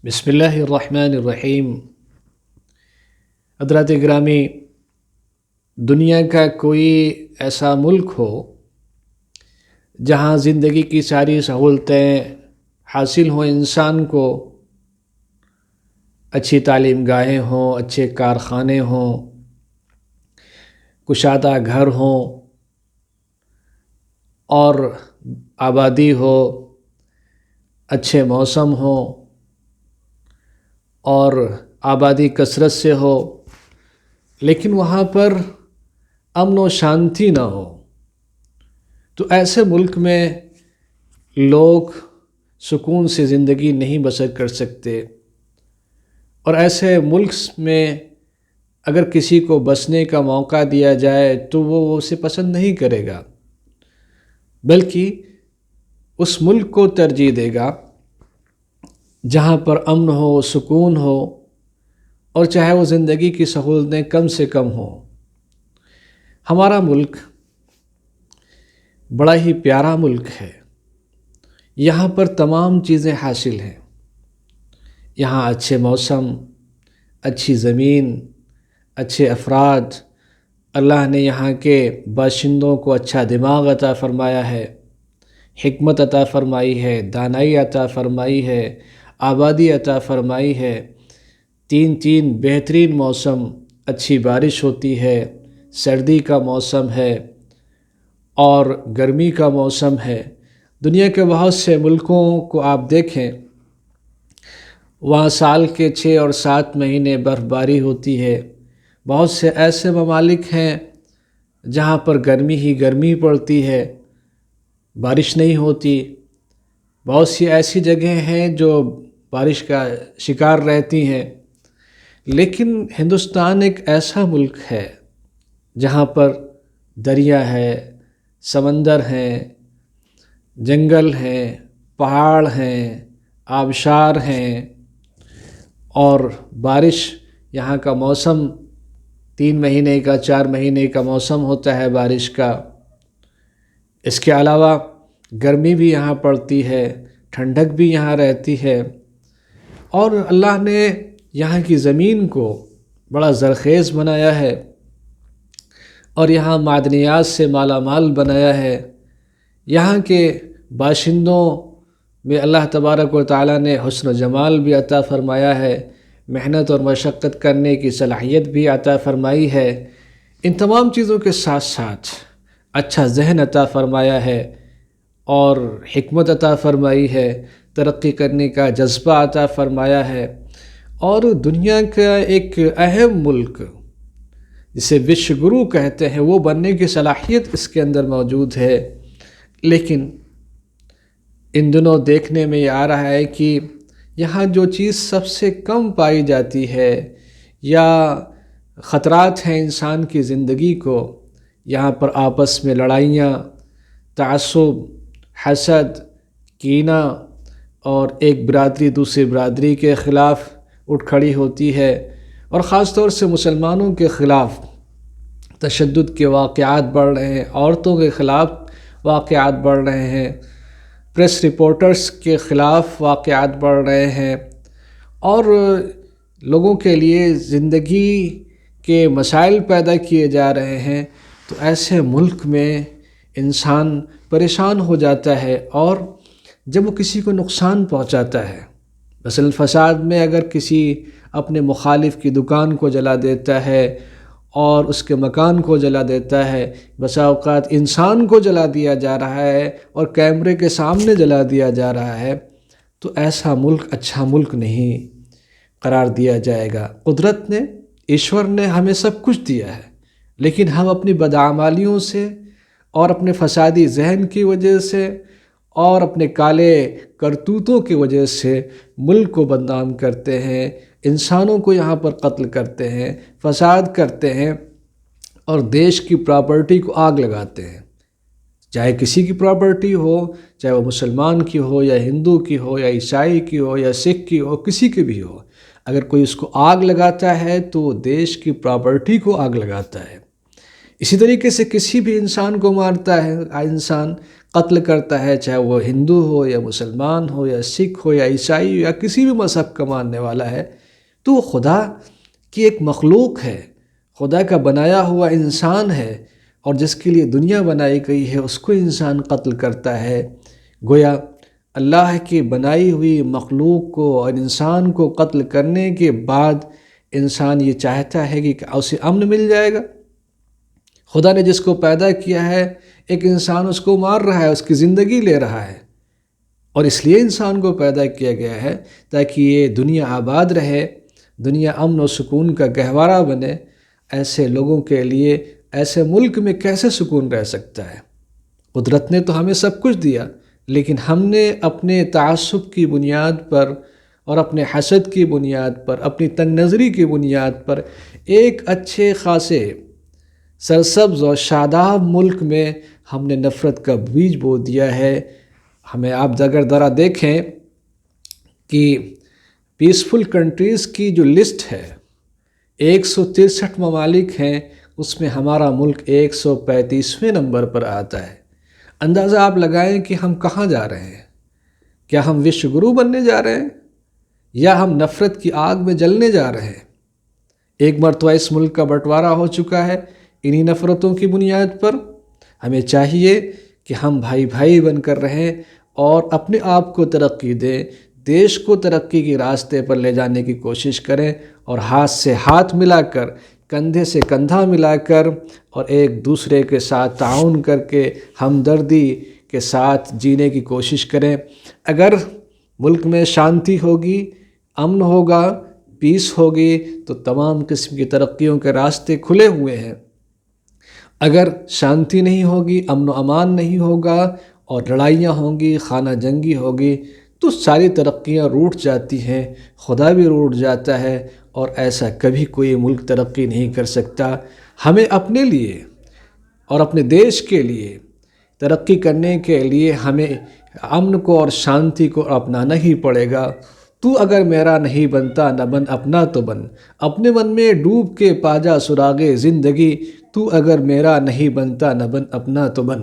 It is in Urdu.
بسم اللہ الرحمن الرحیم۔ حضرات گرامی، دنیا کا کوئی ایسا ملک ہو جہاں زندگی کی ساری سہولتیں حاصل ہوں انسان کو، اچھی تعلیم گاہیں ہوں، اچھے کارخانے ہوں، کشادہ گھر ہوں اور آبادی ہو، اچھے موسم ہوں اور آبادی کثرت سے ہو، لیکن وہاں پر امن و شانتی نہ ہو، تو ایسے ملک میں لوگ سکون سے زندگی نہیں بسر کر سکتے۔ اور ایسے ملک میں اگر کسی کو بسنے کا موقع دیا جائے تو وہ اسے پسند نہیں کرے گا، بلکہ اس ملک کو ترجیح دے گا جہاں پر امن ہو، سکون ہو، اور چاہے وہ زندگی کی سہولتیں کم سے کم ہوں۔ ہمارا ملک بڑا ہی پیارا ملک ہے، یہاں پر تمام چیزیں حاصل ہیں۔ یہاں اچھے موسم، اچھی زمین، اچھے افراد، اللہ نے یہاں کے باشندوں کو اچھا دماغ عطا فرمایا ہے، حکمت عطا فرمائی ہے، دانائی عطا فرمائی ہے، آبادی عطا فرمائی ہے۔ تین بہترین موسم، اچھی بارش ہوتی ہے، سردی کا موسم ہے اور گرمی کا موسم ہے۔ دنیا کے بہت سے ملکوں کو آپ دیکھیں، وہاں سال کے 6 اور 7 مہینے برف باری ہوتی ہے۔ بہت سے ایسے ممالک ہیں جہاں پر گرمی ہی گرمی پڑتی ہے، بارش نہیں ہوتی۔ بہت سی ایسی جگہیں ہیں جو بارش کا شکار رہتی ہیں، لیکن ہندوستان ایک ایسا ملک ہے جہاں پر دریا ہے، سمندر ہیں، جنگل ہیں، پہاڑ ہیں، آبشار ہیں، اور بارش، یہاں کا موسم 3 مہینے کا 4 مہینے کا موسم ہوتا ہے بارش کا۔ اس کے علاوہ گرمی بھی یہاں پڑتی ہے، ٹھنڈک بھی یہاں رہتی ہے، اور اللہ نے یہاں کی زمین کو بڑا زرخیز بنایا ہے اور یہاں معدنیات سے مالا مال بنایا ہے۔ یہاں کے باشندوں میں اللہ تبارک و تعالیٰ نے حسن و جمال بھی عطا فرمایا ہے، محنت اور مشقت کرنے کی صلاحیت بھی عطا فرمائی ہے۔ ان تمام چیزوں کے ساتھ ساتھ اچھا ذہن عطا فرمایا ہے اور حکمت عطا فرمائی ہے، ترقی کرنے کا جذبہ عطا فرمایا ہے، اور دنیا کا ایک اہم ملک جسے وشو گرو کہتے ہیں وہ بننے کی صلاحیت اس کے اندر موجود ہے۔ لیکن ان دنوں دیکھنے میں یہ آ رہا ہے کہ یہاں جو چیز سب سے کم پائی جاتی ہے یا خطرات ہیں انسان کی زندگی کو، یہاں پر آپس میں لڑائیاں، تعصب، حسد، کینہ، اور ایک برادری دوسری برادری کے خلاف اٹھ کھڑی ہوتی ہے، اور خاص طور سے مسلمانوں کے خلاف تشدد کے واقعات بڑھ رہے ہیں، عورتوں کے خلاف واقعات بڑھ رہے ہیں، پریس رپورٹرز کے خلاف واقعات بڑھ رہے ہیں، اور لوگوں کے لیے زندگی کے مسائل پیدا کیے جا رہے ہیں۔ تو ایسے ملک میں انسان پریشان ہو جاتا ہے، اور جب وہ کسی کو نقصان پہنچاتا ہے، مثلا فساد میں اگر کسی اپنے مخالف کی دکان کو جلا دیتا ہے اور اس کے مکان کو جلا دیتا ہے، بسا اوقات انسان کو جلا دیا جا رہا ہے اور کیمرے کے سامنے جلا دیا جا رہا ہے، تو ایسا ملک اچھا ملک نہیں قرار دیا جائے گا۔ قدرت نے، ایشور نے ہمیں سب کچھ دیا ہے، لیکن ہم اپنی بدعمالیوں سے اور اپنے فسادی ذہن کی وجہ سے اور اپنے کالے کرتوتوں کی وجہ سے ملک کو بدنام کرتے ہیں، انسانوں کو یہاں پر قتل کرتے ہیں، فساد کرتے ہیں، اور دیش کی پراپرٹی کو آگ لگاتے ہیں۔ چاہے کسی کی پراپرٹی ہو، چاہے وہ مسلمان کی ہو یا ہندو کی ہو یا عیسائی کی ہو یا سکھ کی ہو، کسی کی بھی ہو، اگر کوئی اس کو آگ لگاتا ہے تو وہ دیش کی پراپرٹی کو آگ لگاتا ہے۔ اسی طریقے سے کسی بھی انسان کو مارتا ہے انسان، قتل کرتا ہے، چاہے وہ ہندو ہو یا مسلمان ہو یا سکھ ہو یا عیسائی ہو یا کسی بھی مذہب کا ماننے والا ہے، تو وہ خدا کی ایک مخلوق ہے، خدا کا بنایا ہوا انسان ہے، اور جس کے لیے دنیا بنائی گئی ہے اس کو انسان قتل کرتا ہے۔ گویا اللہ کی بنائی ہوئی مخلوق کو اور انسان کو قتل کرنے کے بعد انسان یہ چاہتا ہے کہ اسے امن مل جائے گا۔ خدا نے جس کو پیدا کیا ہے، ایک انسان اس کو مار رہا ہے، اس کی زندگی لے رہا ہے، اور اس لیے انسان کو پیدا کیا گیا ہے تاکہ یہ دنیا آباد رہے، دنیا امن و سکون کا گہوارہ بنے۔ ایسے لوگوں کے لیے ایسے ملک میں کیسے سکون رہ سکتا ہے؟ قدرت نے تو ہمیں سب کچھ دیا، لیکن ہم نے اپنے تعصب کی بنیاد پر اور اپنے حسد کی بنیاد پر، اپنی تنگ نظری کی بنیاد پر ایک اچھے خاصے سرسبز اور شاداب ملک میں ہم نے نفرت کا بیج بو دیا ہے۔ ہمیں آپ اگر ذرا دیکھیں کہ پیسفل کنٹریز کی جو لسٹ ہے، 163 ممالک ہیں، اس میں ہمارا ملک 135ویں نمبر پر آتا ہے۔ اندازہ آپ لگائیں کہ ہم کہاں جا رہے ہیں؟ کیا ہم وشو گرو بننے جا رہے ہیں، یا ہم نفرت کی آگ میں جلنے جا رہے ہیں؟ ایک مرتبہ اس ملک کا بٹوارا ہو چکا ہے انہی نفرتوں کی بنیاد پر۔ ہمیں چاہیے کہ ہم بھائی بھائی بن کر رہیں اور اپنے آپ کو ترقی دیں، دیش کو ترقی کے راستے پر لے جانے کی کوشش کریں، اور ہاتھ سے ہاتھ ملا کر، کندھے سے کندھا ملا کر، اور ایک دوسرے کے ساتھ تعاون کر کے ہمدردی کے ساتھ جینے کی کوشش کریں۔ اگر ملک میں شانتی ہوگی، امن ہوگا، پیس ہوگی، تو تمام قسم کی ترقیوں کے راستے کھلے ہوئے ہیں۔ اگر شانتی نہیں ہوگی، امن و امان نہیں ہوگا، اور لڑائیاں ہوں گی، خانہ جنگی ہوگی، تو ساری ترقیاں روٹ جاتی ہیں، خدا بھی روٹ جاتا ہے، اور ایسا کبھی کوئی ملک ترقی نہیں کر سکتا۔ ہمیں اپنے لیے اور اپنے دیش کے لیے ترقی کرنے کے لیے ہمیں امن کو اور شانتی کو اپنانا ہی پڑے گا۔ تو اگر میرا نہیں بنتا نہ بن اپنا تو بن، اپنے من میں ڈوب کے پا جا سراغِ زندگی، تو اگر میرا نہیں بنتا نہ بن اپنا تو بن۔